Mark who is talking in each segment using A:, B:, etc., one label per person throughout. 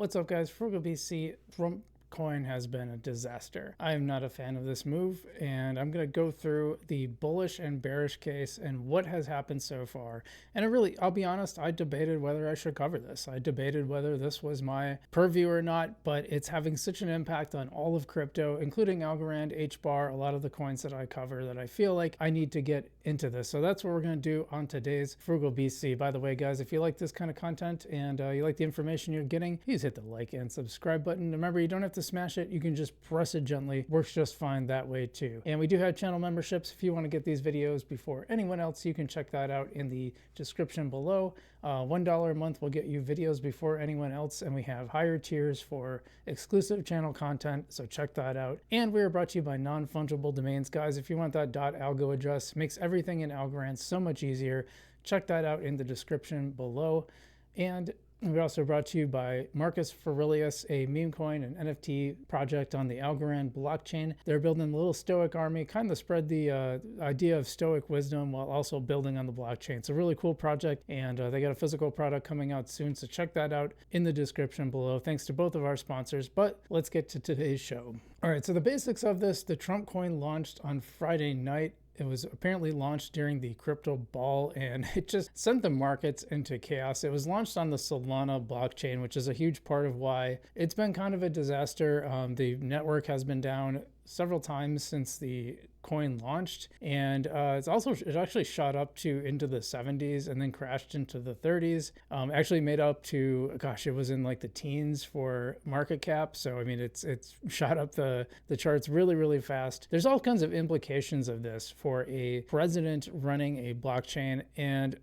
A: What's up, guys? Frugal BC. Trump coin has been a disaster. I am not a fan of this move, and I'm going to go through the bullish and bearish case and what has happened so far. And I'll be honest, I debated whether I should cover this. I debated whether this was my purview or not, but it's having such an impact on all of crypto, including Algorand, HBAR, a lot of the coins that I cover, that I feel like I need to get into this. So that's what we're going to do on today's Frugal BC. By the way, guys, if you like this kind of content and you like the information you're getting, please hit the like and subscribe button. Remember, you don't have to smash it. You can just press it gently. Works just fine that way too. And we do have channel memberships. If you want to get these videos before anyone else, you can check that out in the description below. $1 a month will get you videos before anyone else. And we have higher tiers for exclusive channel content. So check that out. And we are brought to you by non-fungible domains. Guys, if you want that .algo address, makes everything in Algorand so much easier. Check that out in the description below. And we're also brought to you by Marcus Aurelius, a meme coin and NFT project on the Algorand blockchain. They're building a little Stoic army, kind of spread the idea of Stoic wisdom while also building on the blockchain. It's a really cool project, and they got a physical product coming out soon, so check that out in the description below. Thanks to both of our sponsors, but let's get to today's show. All right, so the basics of this: the Trump coin launched on Friday night. It was apparently launched during the crypto ball, and it just sent the markets into chaos. It was launched on the Solana blockchain, which is a huge part of why it's been kind of a disaster. The network has been down several times since the coin launched, and it actually shot up to into the 70s and then crashed into the 30s. Actually made up to, gosh, it was in like the teens for market cap. So I mean, it's shot up the charts really fast. There's all kinds of implications of this for a president running a blockchain, and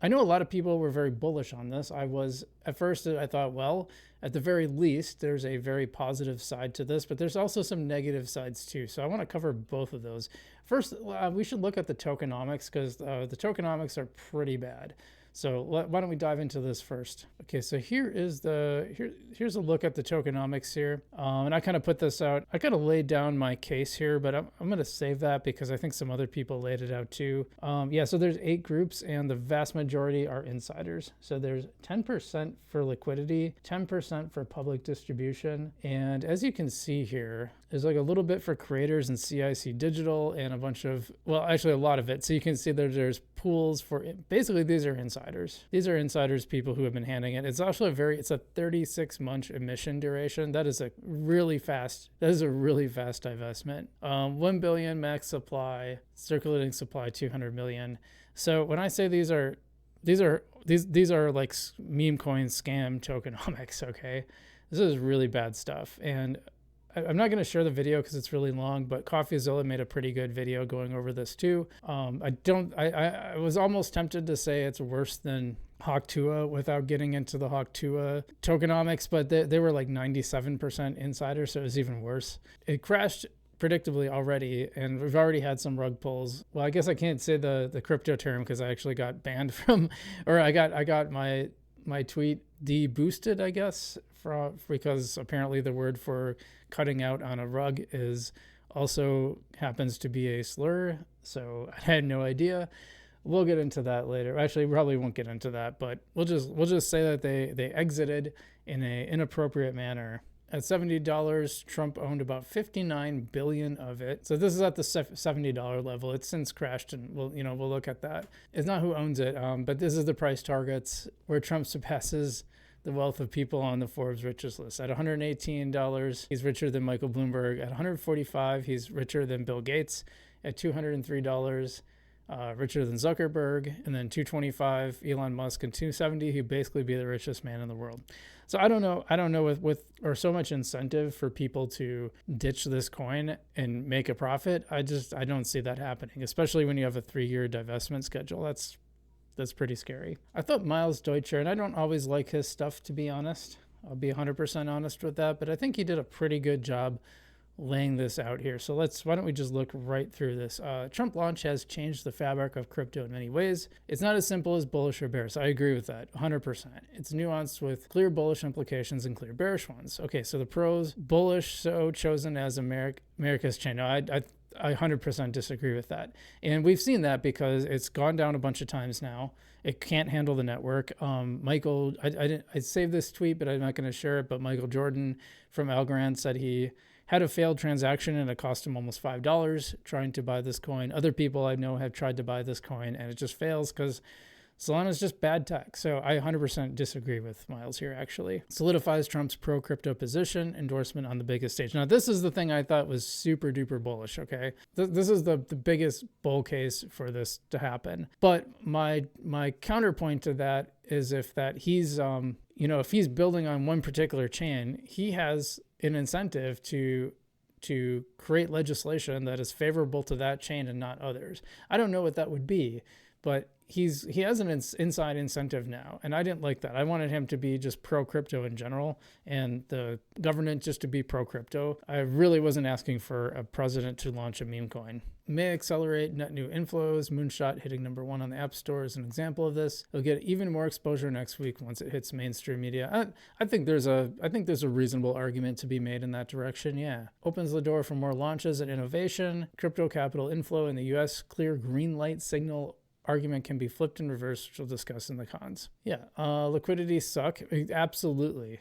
A: I know a lot of people were very bullish on this. I was at first. I thought, well, at the very least, there's a very positive side to this, but there's also some negative sides too. So I want to cover both of those. First, we should look at the tokenomics, because the tokenomics are pretty bad. So why don't we dive into this first? Okay, so here's a look at the tokenomics here. And I kind of put this out. I kind of laid down my case here, but I'm going to save that because I think some other people laid it out too. Yeah, so there's 8 groups, and the vast majority are insiders. So there's 10% for liquidity, 10% for public distribution. And as you can see here, there's like a little bit for creators and CIC Digital, and a bunch of, well, actually a lot of it. So you can see that there's pools for, basically these are insiders. These are insiders, people who have been handling it. It's actually it's a 36-month emission duration. That is a really fast divestment. 1 billion max supply, circulating supply 200 million. So when I say these are like meme coin scam tokenomics, okay? This is really bad stuff. And I'm not going to share the video because it's really long, but CoffeeZilla made a pretty good video going over this too. I was almost tempted to say it's worse than Hawk2A without getting into the Hawk2A tokenomics, but they were like 97% insider, so it was even worse. It crashed predictably already, and we've already had some rug pulls. Well, I guess I can't say the crypto term because I actually got banned from, or I got my tweet de-boosted, I guess, because apparently the word for cutting out on a rug also happens to be a slur. So I had no idea. We'll get into that later. Actually, we probably won't get into that, but we'll just say that they exited in an inappropriate manner. At $70, Trump owned about 59 billion of it. So this is at the $70 level. It's since crashed, and we'll look at that. It's not who owns it, but this is the price targets where Trump surpasses the wealth of people on the Forbes richest list. At $118, he's richer than Michael Bloomberg. At $145, he's richer than Bill Gates. At $203, richer than Zuckerberg. And then $225, Elon Musk. And $270, he'd basically be the richest man in the world. So I don't know with or so much incentive for people to ditch this coin and make a profit. I don't see that happening, especially when you have a 3-year divestment schedule. That's pretty scary. I thought Miles Deutscher, and I don't always like his stuff, to be honest. I'll be 100% honest with that, but I think he did a pretty good job laying this out here. So why don't we just look right through this? Trump launch has changed the fabric of crypto in many ways. It's not as simple as bullish or bearish. I agree with that 100%. It's nuanced with clear bullish implications and clear bearish ones. Okay, so the pros: bullish, so chosen as America's chain. Now, I 100% disagree with that. And we've seen that because it's gone down a bunch of times now. It can't handle the network. Michael, I saved this tweet, but I'm not going to share it. But Michael Jordan from Algorand said he had a failed transaction and it cost him almost $5 trying to buy this coin. Other people I know have tried to buy this coin and it just fails because Solana's just bad tech. So I 100% disagree with Miles here, actually. Solidifies Trump's pro-crypto position, endorsement on the biggest stage. Now, this is the thing I thought was super duper bullish, okay? This is the biggest bull case for this to happen. But my counterpoint to that is if he's, if he's building on one particular chain, he has an incentive to create legislation that is favorable to that chain and not others. I don't know what that would be, but he has an inside incentive now, and I didn't like that. I wanted him to be just pro-crypto in general, and the government just to be pro-crypto. I really wasn't asking for a president to launch a meme coin. May accelerate net new inflows. Moonshot hitting #1 on the App Store is an example of this. It'll get even more exposure next week once it hits mainstream media. I think there's a reasonable argument to be made in that direction. Yeah, opens the door for more launches and innovation. Crypto capital inflow in the U.S. Clear green light signal. Argument can be flipped and reversed, which we'll discuss in the cons. Yeah, liquidity suck. Absolutely.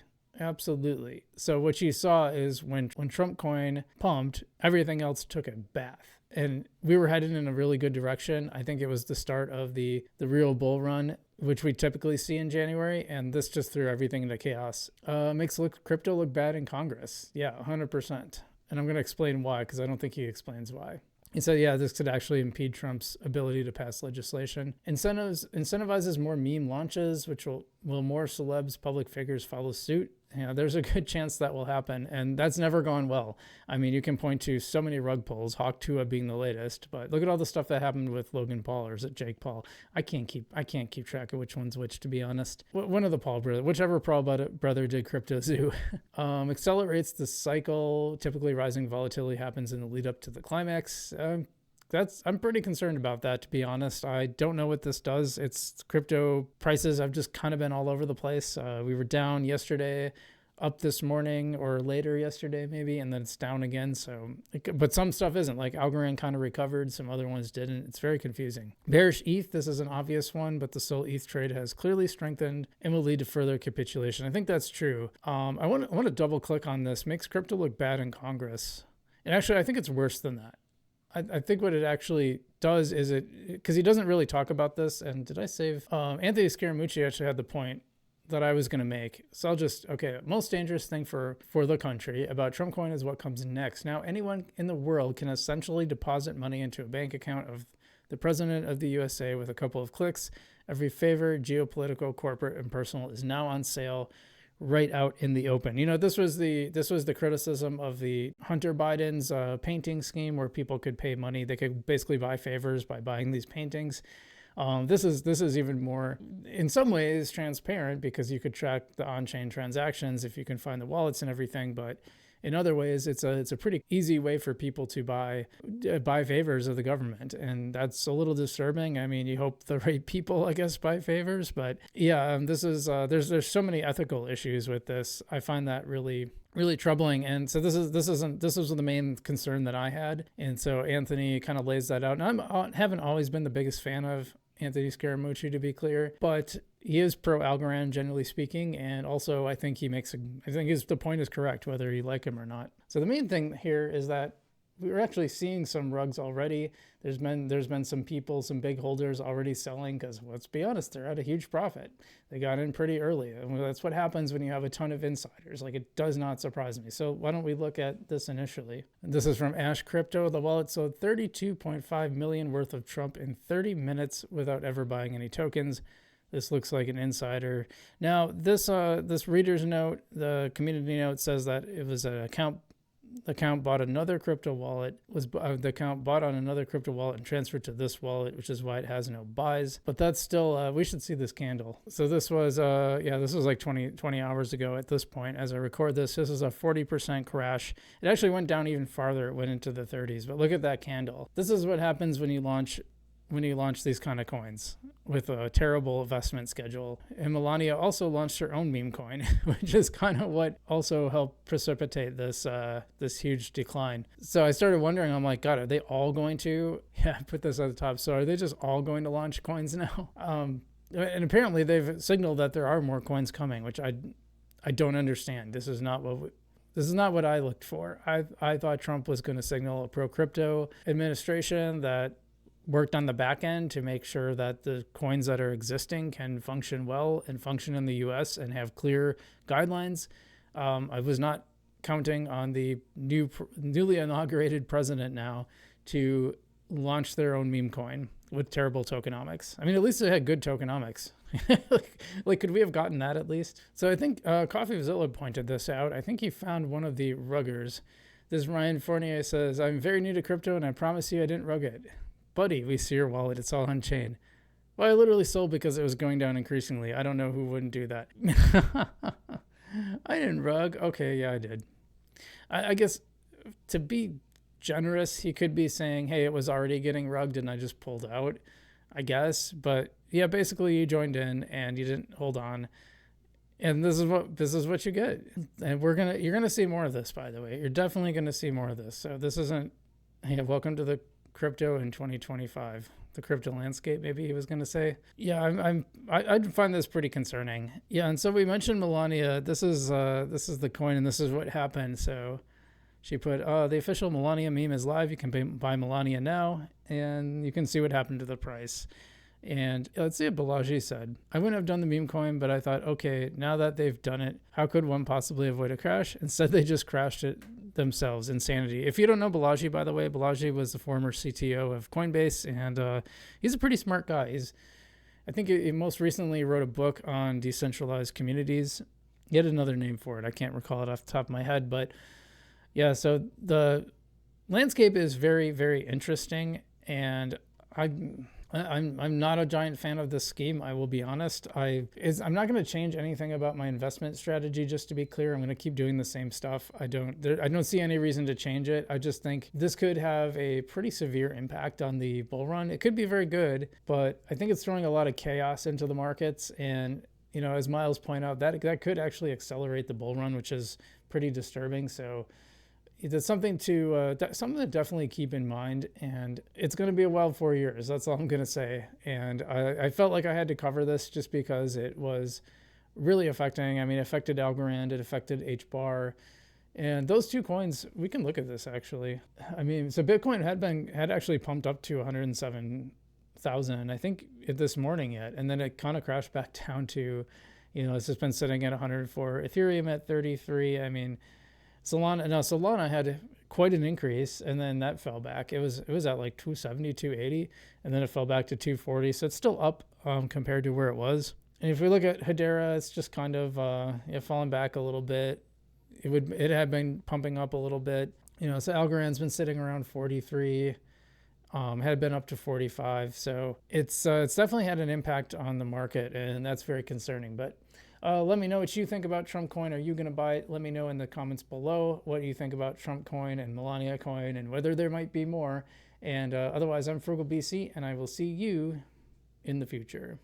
A: So what you saw is when Trump coin pumped, everything else took a bath. And we were headed in a really good direction. I think it was the start of the real bull run, which we typically see in January. And this just threw everything into chaos. Makes crypto look bad in Congress. Yeah, 100%. And I'm going to explain why, because I don't think he explains why. He said, yeah, this could actually impede Trump's ability to pass legislation. Incentivizes more meme launches, which will more celebs, public figures follow suit. There's a good chance that will happen, and that's never gone well. I mean, you can point to so many rug pulls, Hawk Tuah being the latest, but look at all the stuff that happened with Logan Paul, or is it Jake Paul? I can't keep track of which one's which, to be honest. One of the Paul brothers, whichever Paul brother did Crypto Zoo. Accelerates the cycle. Typically, rising volatility happens in the lead up to the climax. I'm pretty concerned about that, to be honest. I don't know what this does. It's crypto prices have just kind of been all over the place. We were down yesterday, up this morning or later yesterday maybe, and then it's down again. But some stuff isn't. Like Algorand kind of recovered, some other ones didn't. It's very confusing. Bearish ETH, this is an obvious one, but the Sol ETH trade has clearly strengthened and will lead to further capitulation. I think that's true. I want to double click on this. Makes crypto look bad in Congress. And actually, I think it's worse than that. I think what it actually does is because he doesn't really talk about this. And did I save? Anthony Scaramucci actually had the point that I was going to make. So most dangerous thing for the country about Trump coin is what comes next. Now, anyone in the world can essentially deposit money into a bank account of the president of the USA with a couple of clicks. Every favor, geopolitical, corporate, and personal is now on sale right out in the open. This was the criticism of the Hunter Biden's painting scheme, where people could pay money. They could basically buy favors by buying these paintings. This is even more, in some ways, transparent, because you could track the on-chain transactions if you can find the wallets and everything. But in other ways, it's a pretty easy way for people to buy favors of the government, and that's a little disturbing. I mean, you hope the right people, I guess, buy favors, but yeah, this is there's so many ethical issues with this. I find that really troubling, and so this was the main concern that I had, and so Anthony kind of lays that out. And I haven't always been the biggest fan of Anthony Scaramucci, to be clear, but he is pro Algorand, generally speaking, and also I think the point is correct, whether you like him or not. So the main thing here is that we're actually seeing some rugs already. There's been some people, some big holders already selling, because let's be honest, they're at a huge profit. They got in pretty early, and that's what happens when you have a ton of insiders. Like, it does not surprise me. So why don't we look at this initially? This is from Ash Crypto. The wallet sold 32.5 million worth of Trump in 30 minutes without ever buying any tokens. This looks like an insider. Now, this reader's note, the community note, says that it was an account. The account bought another crypto wallet. The account bought on another crypto wallet and transferred to this wallet, which is why it has no buys. But that's still, we should see this candle. So this was, this was like 20 hours ago at this point. As I record this, this is a 40% crash. It actually went down even farther. It went into the 30s. But look at that candle. This is what happens when you launch when you launch these kind of coins with a terrible investment schedule. And Melania also launched her own meme coin, which is kind of what also helped precipitate this this huge decline. So I started wondering, I'm like, God, are they all going to, yeah, put this at the top. So are they just all going to launch coins now? And apparently they've signaled that there are more coins coming, which I don't understand. This is not what I looked for. I thought Trump was going to signal a pro-crypto administration that worked on the back end to make sure that the coins that are existing can function well and function in the US and have clear guidelines. I was not counting on the newly inaugurated president now to launch their own meme coin with terrible tokenomics. I mean, at least they had good tokenomics. like, could we have gotten that at least? So I think CoffeeZilla pointed this out. I think he found one of the ruggers. This Ryan Fournier says, I'm very new to crypto and I promise you I didn't rug it. Buddy, we see your wallet. It's all on chain. Well, I literally sold because it was going down increasingly. I don't know who wouldn't do that. I didn't rug. Okay, yeah, I did. I guess to be generous, he could be saying, hey, it was already getting rugged and I just pulled out, I guess. But yeah, basically you joined in and you didn't hold on. And this is what you get. And you're gonna see more of this, by the way. You're definitely gonna see more of this. So this isn't, hey, welcome to the crypto in 2025, the crypto landscape, maybe he was going to say. Yeah, I'd find this pretty concerning. Yeah, and so we mentioned Melania. This is the coin, and this is what happened. So she put, the official Melania meme is live. You can buy Melania now, and you can see what happened to the price. And let's see what Balaji said. I wouldn't have done the meme coin, but I thought, okay, now that they've done it, how could one possibly avoid a crash? Instead, they just crashed it themselves. Insanity. If you don't know Balaji, by the way, Balaji was the former CTO of Coinbase, and he's a pretty smart guy. I think he most recently wrote a book on decentralized communities. He had another name for it. I can't recall it off the top of my head, but yeah, so the landscape is very, very interesting, and I'm not a giant fan of this scheme. I will be honest. I'm not going to change anything about my investment strategy. Just to be clear, I'm going to keep doing the same stuff. I don't see any reason to change it. I just think this could have a pretty severe impact on the bull run. It could be very good, but I think it's throwing a lot of chaos into the markets. And as Miles pointed out, that could actually accelerate the bull run, which is pretty disturbing. So it's something to definitely keep in mind, and it's going to be a wild 4 years. That's all I'm going to say. And I felt like I had to cover this just because it was really affecting. I mean, it affected Algorand, it affected HBAR, and those two coins. We can look at this actually. I mean, so Bitcoin had actually pumped up to 107,000, I think, this morning yet, and then it kind of crashed back down to, it's just been sitting at 104. Ethereum at 33. I mean, Solana had quite an increase, and then that fell back. It was at like 270, 280, and then it fell back to 240. So it's still up compared to where it was. And if we look at Hedera, it's just kind of fallen back a little bit. It had been pumping up a little bit. So Algorand's been sitting around 43, had been up to 45. So it's definitely had an impact on the market, and that's very concerning. But let me know what you think about Trump coin. Are you going to buy it? Let me know in the comments below what you think about Trump coin and Melania coin and whether there might be more. And otherwise, I'm Frugal BC, and I will see you in the future.